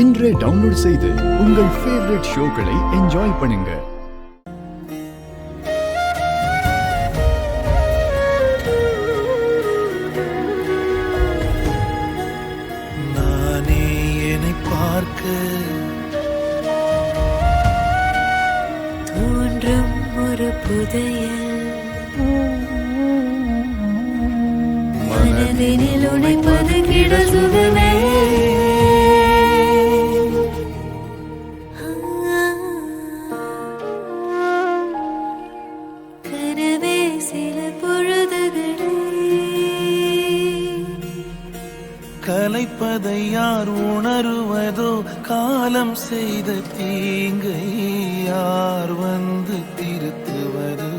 இன்றே டவுன்லோட் செய்து உங்கள் ஃபேவரட் ஷோக்களை என்ஜாய் பண்ணுங்க. நானே என்னை பார்க்க தோன்றும் ஒரு புதையல் மனதினில் உடைப்பது கிட சுகமே. கனவே சில பொழுதுகளே கலைப்பதை யார் உணருவதோ, காலம் செய்த தீங்கை யார் வந்து திருத்துவதோ.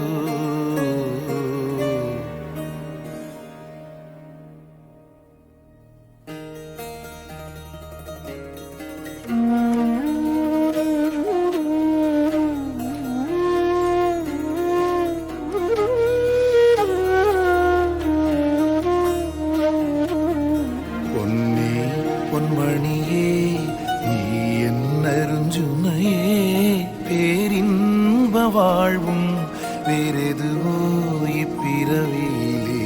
பொன்மணியே நீ என்னருஞ்சுனையே, பேரின்ப வாழ்வும் வேறெதுவோ இப்பிறவிலே.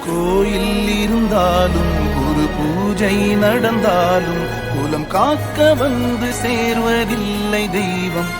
கோயில் இருந்தாலும் குரு பூஜை நடந்தாலும் குலம் காக்க வந்து சேர்வதில்லை தெய்வம்.